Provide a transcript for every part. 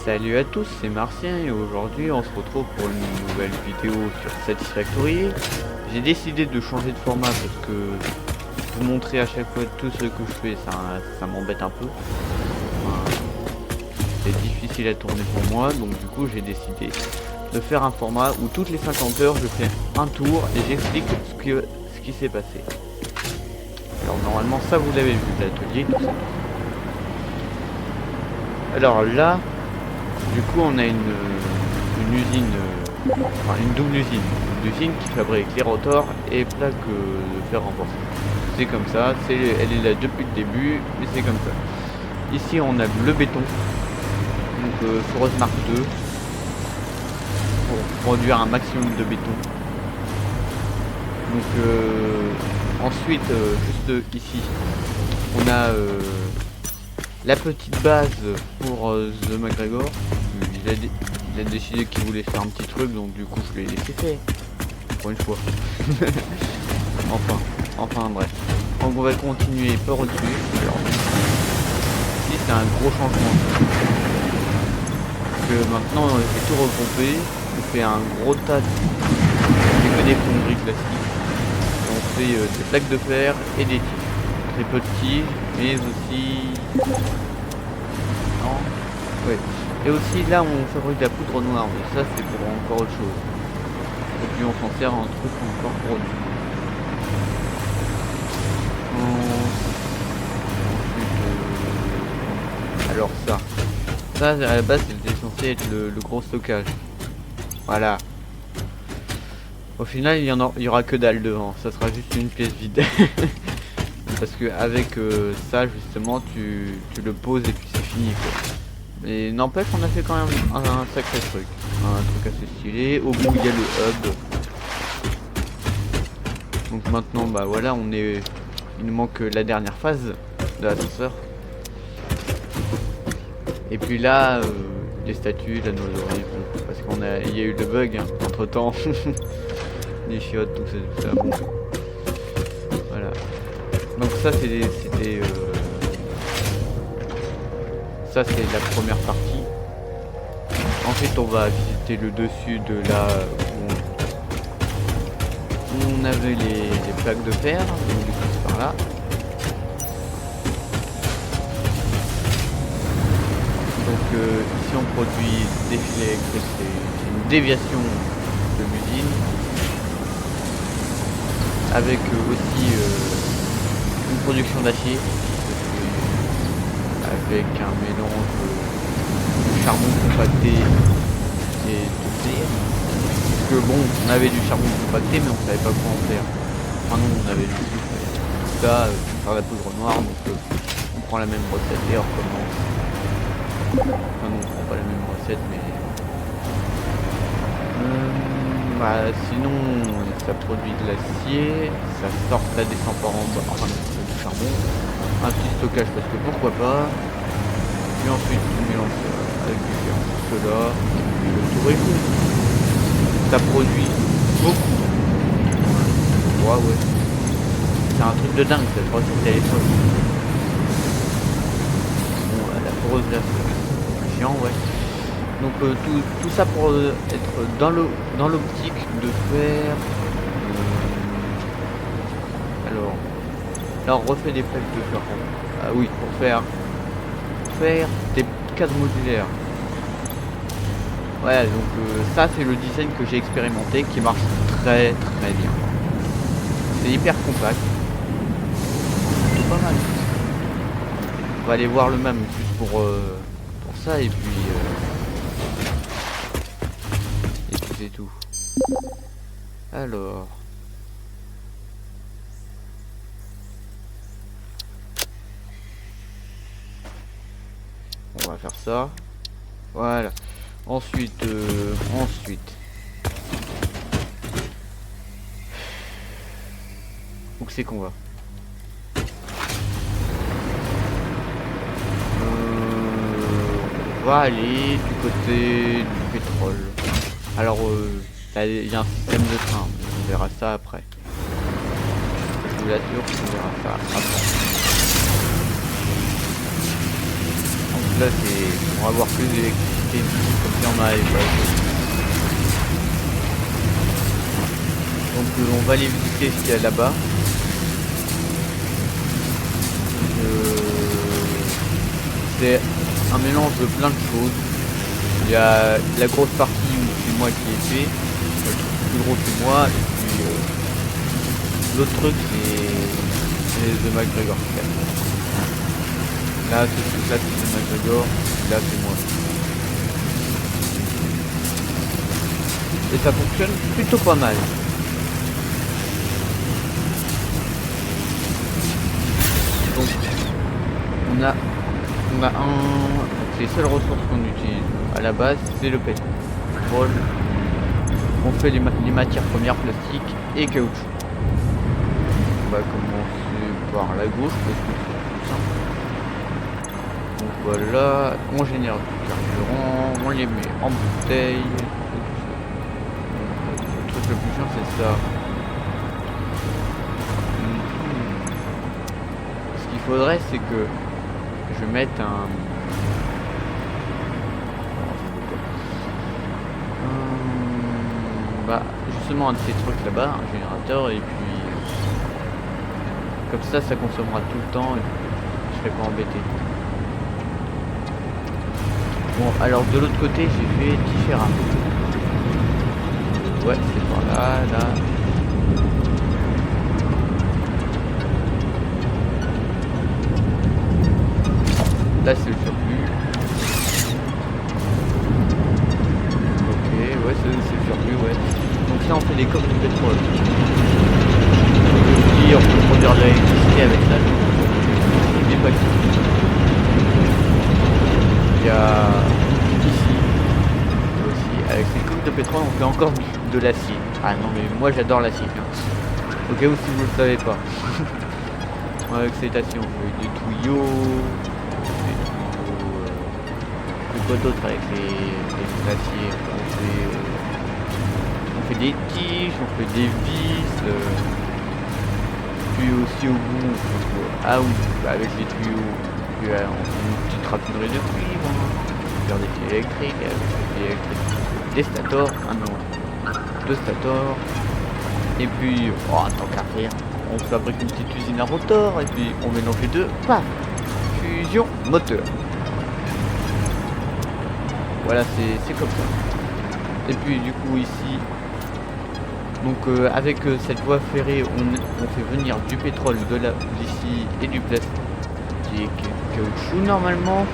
Salut à tous, c'est Martien et aujourd'hui on se retrouve pour une nouvelle vidéo sur Satisfactory. J'ai décidé de changer de format parce que vous montrer à chaque fois tout ce que je fais, ça m'embête un peu. Enfin, c'est difficile à tourner pour moi, donc du coup j'ai décidé de faire un format où toutes les 50 heures je fais un tour et j'explique ce qui s'est passé. Alors normalement ça vous l'avez vu, l'atelier, tout ça. Alors là, du coup on a une usine, enfin une double usine. Une usine qui fabrique les rotors et plaques de fer renforcé. C'est comme ça, elle est là depuis le début, mais c'est comme ça. Ici on a le béton, donc Foreuse Mark II, pour produire un maximum de béton. Donc ensuite, juste ici, on a la petite base pour The McGregor. Il a décidé qu'il voulait faire un petit truc, donc du coup je l'ai laissé faire. Pour une fois. enfin bref. Donc on va continuer par au-dessus. Alors ici c'est un gros changement. Parce que maintenant j'ai tout regroupé. On fait un gros tas de des fonderies classiques. On fait des plaques de fer et des tiges. Très petits, mais aussi... Non. Ouais. Et aussi là on fabrique de la poudre noire, mais ça c'est pour encore autre chose. Et puis on s'en sert en truc encore pour autre chose. Alors ça à la base c'était censé être le gros stockage. Voilà. Au final il y aura que dalle devant, ça sera juste une pièce vide. Parce que avec ça justement tu le poses et puis c'est fini quoi. Mais n'empêche on a fait quand même un sacré truc. Un truc assez stylé. Au bout il y a le hub. Donc maintenant bah voilà il nous manque la dernière phase de l'ascenseur. Et puis là les statues, la nosaurie, parce il y a eu le bug hein, entre temps. Les chiottes, tout ça bon. Voilà. Donc ça c'était ça c'est la première partie. Ensuite on va visiter le dessus de là où on avait les plaques de fer, donc du coup c'est par là. Donc ici on produit des filets électriques, c'est une déviation de l'usine. Avec aussi une production d'acier. Avec un mélange de charbon compacté et de fer. Parce que bon, on avait du charbon compacté mais on savait pas quoi en faire. Enfin non, on avait du ça, faire la poudre noire, donc on prend la même recette et on recommence. Enfin non, on prend pas la même recette mais... sinon ça produit de l'acier, ça sort, ça descend par en bas, enfin du charbon, un petit stockage parce que pourquoi pas, puis ensuite tu mélanges avec du fer, cela, et le tour est fou. Ça produit beaucoup. Ouais. C'est un truc de dingue cette recette, elle est folle. Bon, la poreuse là c'est chiant, ouais. Donc tout ça pour être dans l'optique de faire... alors, là on refait des plaques de fer. Ah oui, pour faire des cadres modulaires. Ouais, donc ça c'est le design que j'ai expérimenté qui marche très bien. C'est hyper compact. C'est pas mal. On va aller voir le même juste pour ça et puis... c'est tout. Alors. On va faire ça. Voilà. Ensuite. Où que c'est qu'on va? On va aller du côté du pétrole. Alors, il y a un système de train, on verra ça après. Je vous l'assure, on verra ça après. Donc là, on va avoir plus d'électricité. côté, comme il y en a. Donc on va aller visiter ce qu'il y a là-bas. C'est un mélange de plein de choses. Il y a la grosse partie où c'est moi qui ai fait, le truc plus gros c'est moi, et puis l'autre truc c'est The McGregor. Là ce truc là c'est The McGregor, là c'est moi. Et ça fonctionne plutôt pas mal. Donc on a les seules ressources qu'on utilise à la base, c'est le pétrole. On fait les matières premières, plastique et caoutchouc. On va commencer par la gauche parce que c'est plus simple. Donc voilà, on génère du carburant, on les met en bouteille. Le truc le plus chiant c'est ça. Ce qu'il faudrait c'est que je mette justement un de ces trucs là-bas, un générateur, et puis comme ça consommera tout le temps et je serai pas embêté. Bon alors de l'autre côté j'ai fait différemment. Ouais c'est par là, là c'est le surplus. Ok, ouais c'est le surplus, ouais. Donc ça on fait des coffres de pétrole. Et on peut produire de l'électricité avec ça. Mais pas ici. Il y a ici aussi. Avec ces coffres de pétrole on fait encore de l'acier. Ah non mais moi j'adore l'acier. Au cas où si vous le savez pas. Avec cette acier on fait des tuyaux. Quoi d'autre avec les aciers, on fait des tiges, on fait des vis, puis aussi au bout on fait, avec les tuyaux on fait une petite raffinerie de cuivre, on peut faire des fils électriques, des stators, deux stators, et puis tant qu'à faire on fabrique une petite usine à rotor et puis on mélange les deux, paf, fusion moteur. Voilà, c'est comme ça. Et puis du coup ici, donc avec cette voie ferrée, on fait venir du pétrole d'ici et du plastique caoutchouc normalement.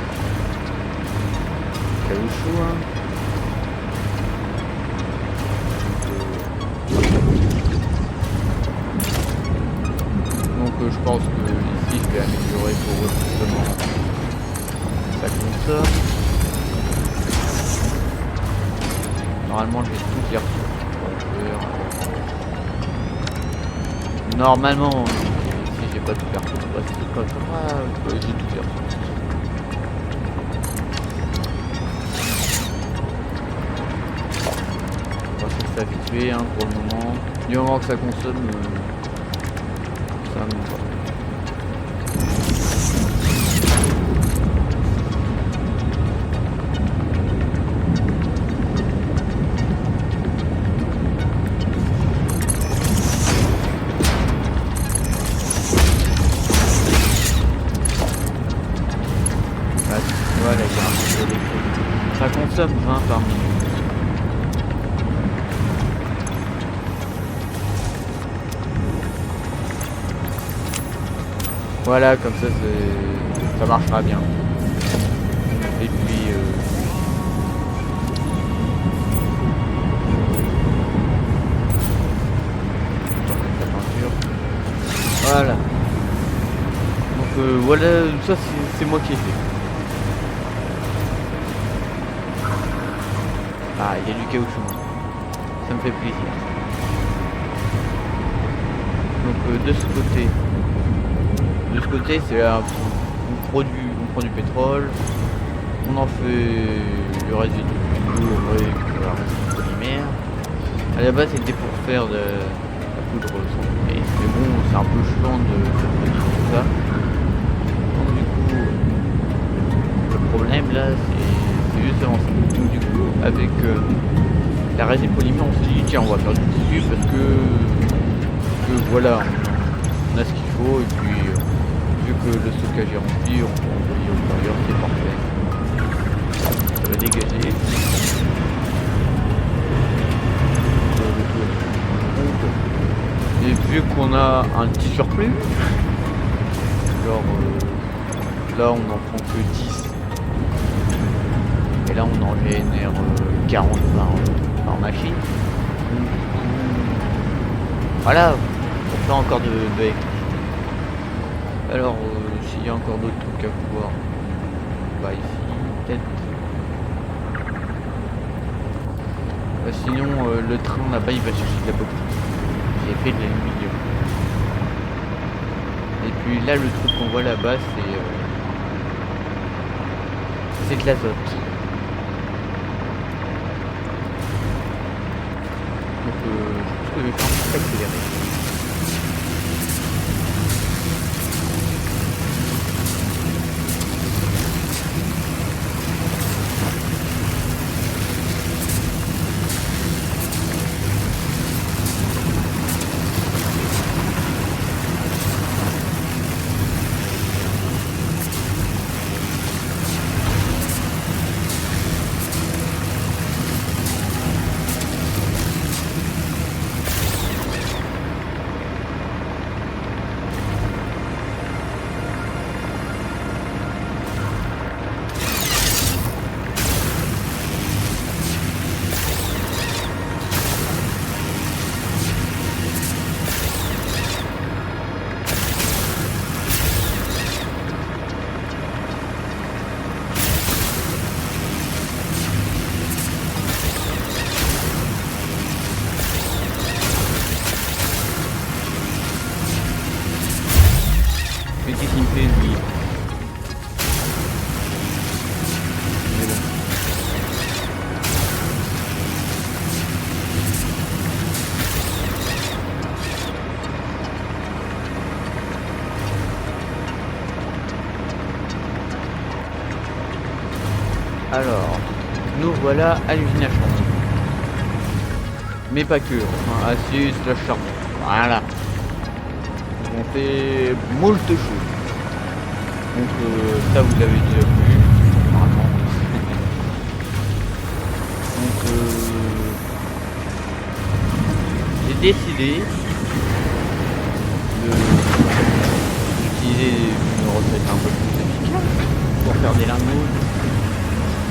Caoutchouc, hein. Donc je pense que ici je vais améliorer pour justement ça consomme. Normalement je vais tout dire. Normalement si j'ai pas tout faire tout, c'est comme ça. J'ai tout faire. On va faire ça vite fait pour le moment. Du moment que ça consomme, ça me va. Ça consomme 20 par minute. Voilà, comme ça ça marchera bien. Et puis voilà. Donc voilà, ça c'est moi qui ai fait. Ah, il y a du caoutchouc. Ça me fait plaisir. Donc de ce côté, c'est on prend du pétrole, on en fait le résidu lourd, le polymère. À la base c'était pour faire de la poudre mais bon c'est un peu chiant de fabriquer tout ça. Donc du coup le problème là c'est mieux s'avancer. Donc du coup, avec la résine polymère, on s'est dit tiens, on va faire du tissu parce que voilà, on a ce qu'il faut, et puis vu que le stockage est rempli, on peut envoyer au courrier, c'est parfait. Ça va dégager. Et vu qu'on a un petit surplus, genre là on n'en prend que 10, et là on en génère 40 par machine. Donc, voilà, on fait encore de électricité. Alors s'il y a encore d'autres trucs à voir, bah ici peut-être. Sinon le train là-bas il va chercher de la bauxite. J'ai fait de l'aluminium. Et puis là le truc qu'on voit là-bas c'est de l'azote. Donc je pense que je vais faire un petit accéléré. Mais qu'est-ce qu'il me fait lui? Mais bon. Alors, nous voilà à l'usine à charbon. Mais pas que, enfin acier slash charbon. Voilà. On fait moult choses. Donc ça vous l'avez déjà vu, normalement. Donc j'ai décidé d'utiliser une recette un peu plus efficace pour faire des lingots.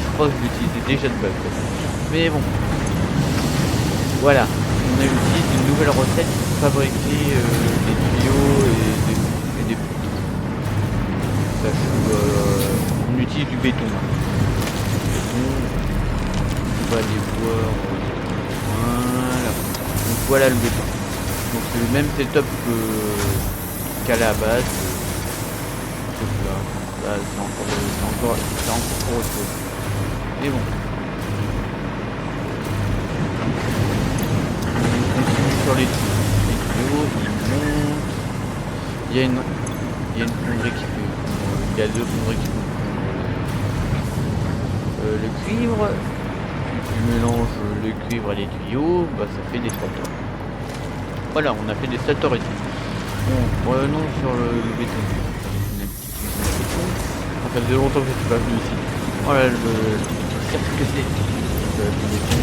Je crois que je l'utilisais déjà de base. Mais bon. Voilà. On a utilisé une nouvelle recette pour fabriquer des tuyaux et des poutres. On utilise du béton. On va aller voir. Voilà. Donc voilà le béton. Donc c'est le même setup qu'à la base. Sauf là c'est encore autre chose. Mais bon. Sur les tuyaux, ils montent. Il y a une fonderie qui fait. Il y a deux fonderies qui font le cuivre. Si tu mélanges le cuivre et les tuyaux, bah ça fait des stators. Voilà, on a fait des stators ici. Bon, revenons sur le béton. Ça faisait longtemps que je suis pas venu ici. Voilà le cirque que c'est. Le béton.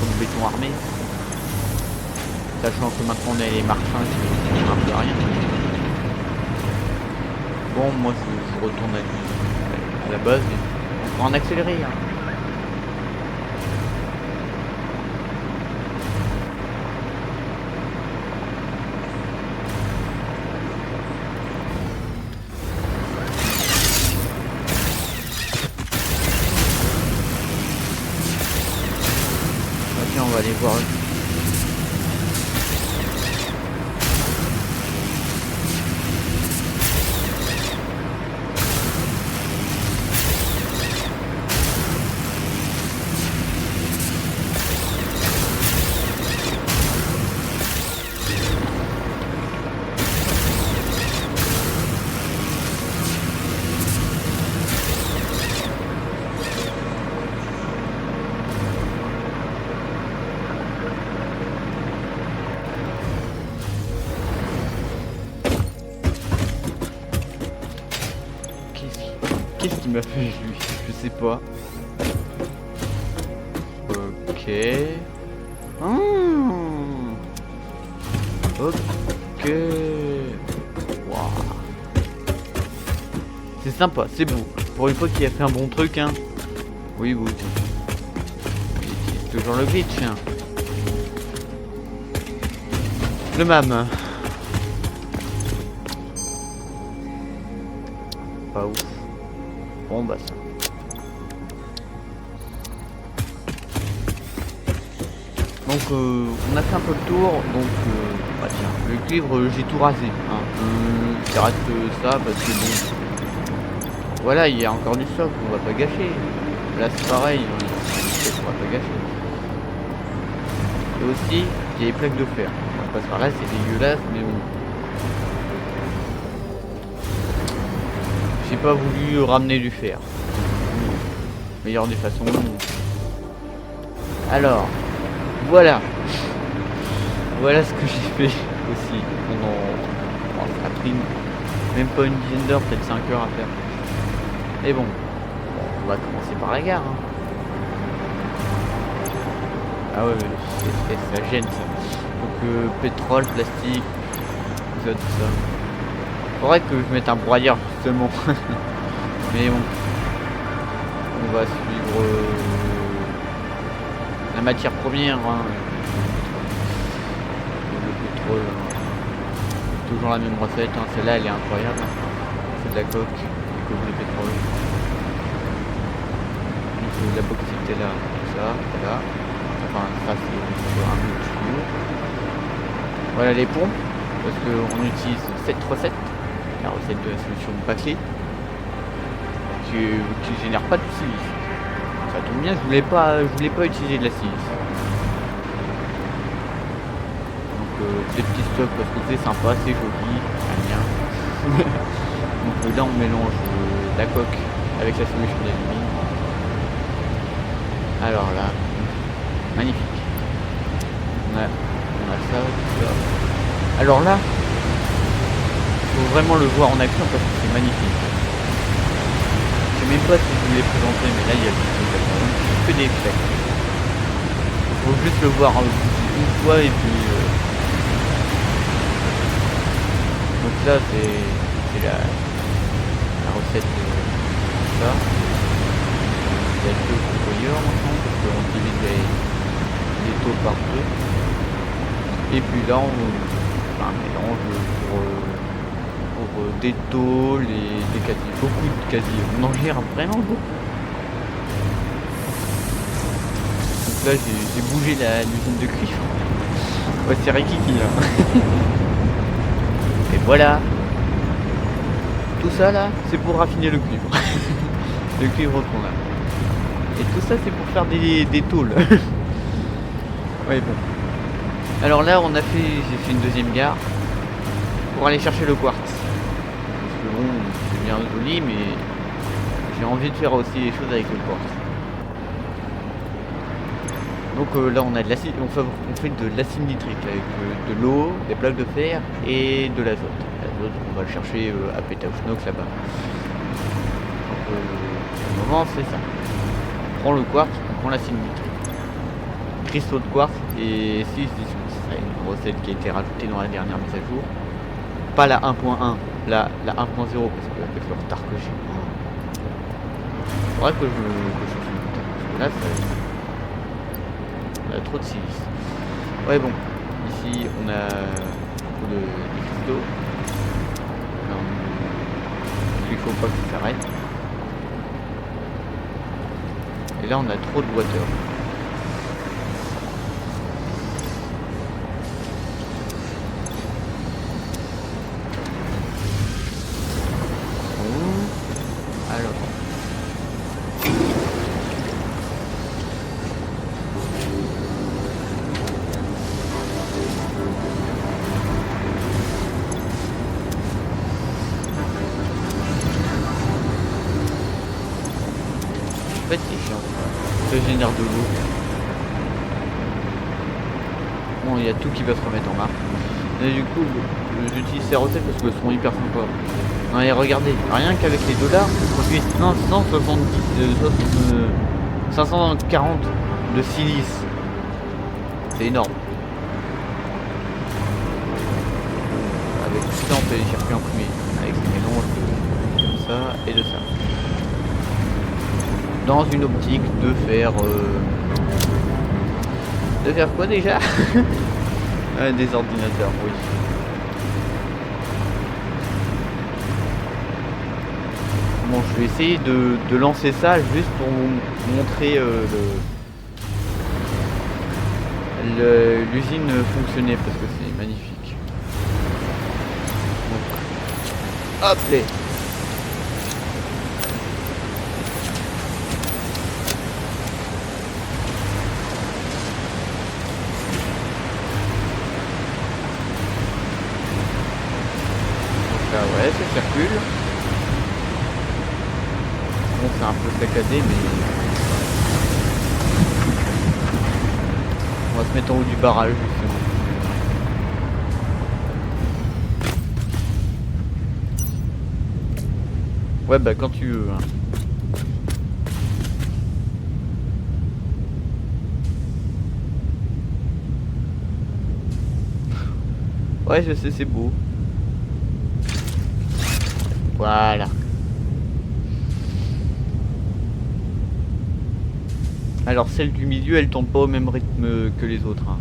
De béton armé, sachant que maintenant on a les marchands qui ne marquent rien. Bon, moi je retourne à la base et on va en accélérer. Hein. On va aller voir. Qu'est-ce qui m'a fait lui? Je sais pas. Ok. Hmm. Ok. Waouh. C'est sympa, c'est beau. Pour une fois qu'il a fait un bon truc, hein. Oui, oui. C'est toujours le glitch, hein. Le mam. Pas ouf. Bon bah ça. Donc on a fait un peu le tour, donc bah tiens, le cuivre j'ai tout rasé. Hein. Ça reste ça parce que bon. Voilà, il y a encore du socle, on va pas gâcher. Là c'est pareil, on va pas gâcher. Et aussi, il y a les plaques de fer. On passe par là, c'est dégueulasse, mais bon. J'ai pas voulu ramener du fer. Meilleure des façons. Alors, voilà. Voilà ce que j'ai fait aussi pendant. Bon, ça a pris même pas une dizaine d'heures, peut-être 5 heures à faire. Mais bon, on va commencer par la gare. Hein. Ah ouais, ça gêne ça. Donc pétrole, plastique, tout ça. Faudrait que je mette un broyeur justement. Mais bon, on va suivre la matière première. Hein. Le pétrole, toujours la même recette. Hein. Celle-là, elle est incroyable. C'est de la coque, de pétrole. Donc la bauxite est là, tout ça, voilà. Enfin, ça c'est un autre tuyau. Voilà les pompes, parce qu'on utilise cette recette, la recette de la solution bâclée, qui génère pas de silice. Ça tombe bien, je voulais pas utiliser de la silice. Donc des petits stocks parce que c'est sympa, c'est joli, j'aime bien. Donc là on mélange la coque avec la solution d'alumine. Alors là, magnifique. On a ça, tout ça. Alors là, faut vraiment le voir en action parce que c'est magnifique. Je sais même pas si je vous l'ai présenté, mais là il y a que des effets. Faut juste le voir une fois et puis. Donc là c'est la recette de ça. Il y a deux broyeurs maintenant parce qu'on divise les taux par deux. Et puis là on fait un mélange pour des tôles et des casiers, beaucoup de casiers, on en gère vraiment beaucoup. Donc là j'ai bougé l'usine de cuivre. Ouais, c'est Rikiki là. Et voilà. Tout ça là c'est pour raffiner le cuivre. Le cuivre qu'on a. Et tout ça c'est pour faire des tôles. Ouais bon. Alors là j'ai fait une deuxième gare pour aller chercher le quartz. Parce que bon, c'est bien joli mais j'ai envie de faire aussi des choses avec le quartz. Donc là on a de l'acide, on fait de l'acide nitrique avec de l'eau, des plaques de fer et de l'azote. L'azote on va le chercher à Pétaouchnox là-bas. Donc pour le moment c'est ça. On prend le quartz, on prend l'acide nitrique. Cristaux de quartz et 6 c'est une recette qui a été rajoutée dans la dernière mise à jour. Pas la 1.1, la 1.0 parce que avec le retard que j'ai. Faudrait que je change une bouteille. Parce que là on a trop de silice. Ouais bon, ici on a beaucoup de cristaux. Il faut pas que ça s'arrête. Et là on a trop de water. Alors. En fait c'est chiant. Ça génère de l'eau. Bon il y a tout qui va se remettre en marche. Et du coup j'utilise ces recettes parce qu'elles sont hyper sympas. Non et regardez, rien qu'avec les dollars, je produis 540 de silice. C'est énorme. Avec tout ça, on fait des circuits imprimés. Avec ce mélange de ça et de ça. Dans une optique de faire... De faire quoi déjà? Des ordinateurs, oui. Bon, je vais essayer de lancer ça juste pour vous montrer l'usine fonctionner parce que c'est magnifique. Donc, hop là. Donc là, ouais, ça circule. Bon, c'est un peu saccadé, mais on va se mettre en haut du barrage justement. Ouais, bah quand tu veux. Hein. Ouais, je sais, c'est beau. Voilà. Alors celle du milieu, elle tombe pas au même rythme que les autres. Hein.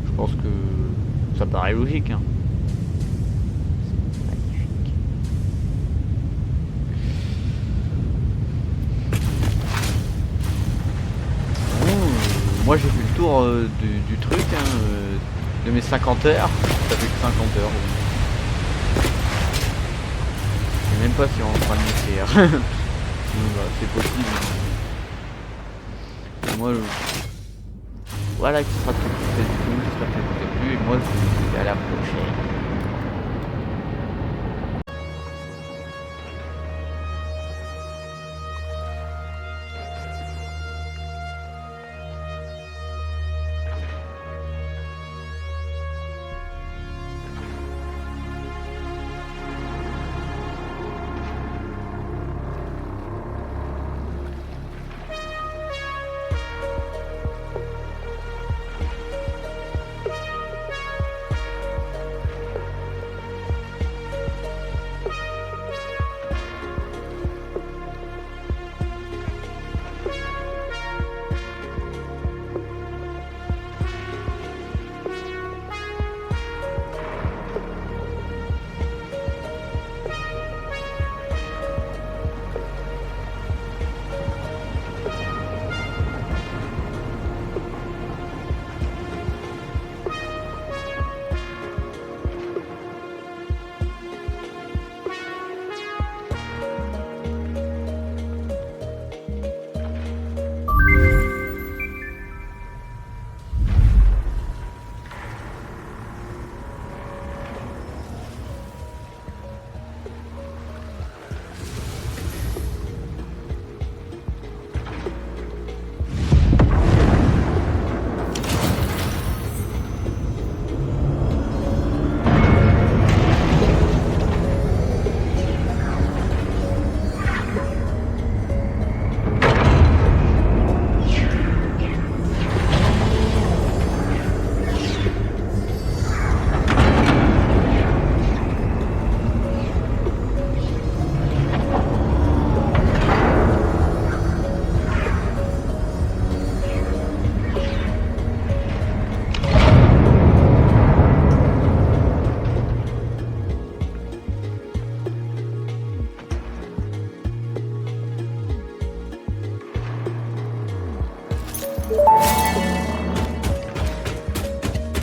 Je pense que ça paraît logique. Hein. C'est magnifique. Bon, moi j'ai fait le tour du truc, hein, de mes 50 heures. Ça fait que 50 heures. Oui. Je sais même pas si on est en train de m'écrire. C'est possible. Moi, voilà qui sera tout pour cette vidéo, j'espère qu'elle vous a plu et moi je vous dis à la prochaine.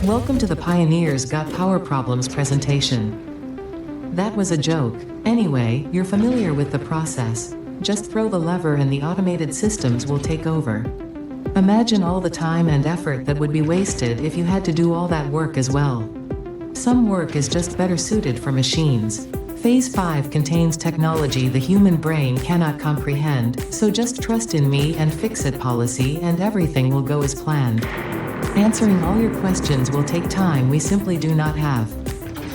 Welcome to the Pioneers Got Power Problems presentation. That was a joke. Anyway, you're familiar with the process. Just throw the lever and the automated systems will take over. Imagine all the time and effort that would be wasted if you had to do all that work as well. Some work is just better suited for machines. Phase 5 contains technology the human brain cannot comprehend, so just trust in me and fix it policy and everything will go as planned. Answering all your questions will take time we simply do not have.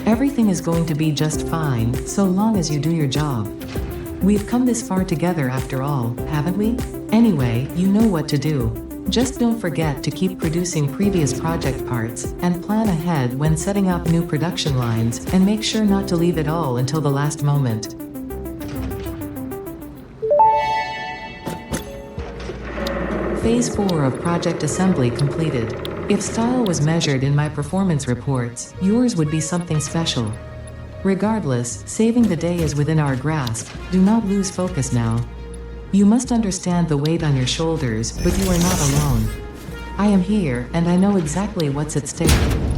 Everything is going to be just fine, so long as you do your job. We've come this far together after all, haven't we? Anyway, you know what to do. Just don't forget to keep producing previous project parts, and plan ahead when setting up new production lines, and make sure not to leave it all until the last moment. Phase 4 of project assembly completed. If style was measured in my performance reports, yours would be something special. Regardless, saving the day is within our grasp. Do not lose focus now. You must understand the weight on your shoulders, but you are not alone. I am here, and I know exactly what's at stake.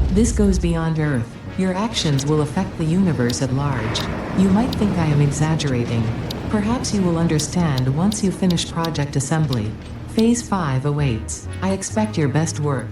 This goes beyond Earth. Your actions will affect the universe at large. You might think I am exaggerating. Perhaps you will understand once you finish project assembly. Phase 5 awaits. I expect your best work.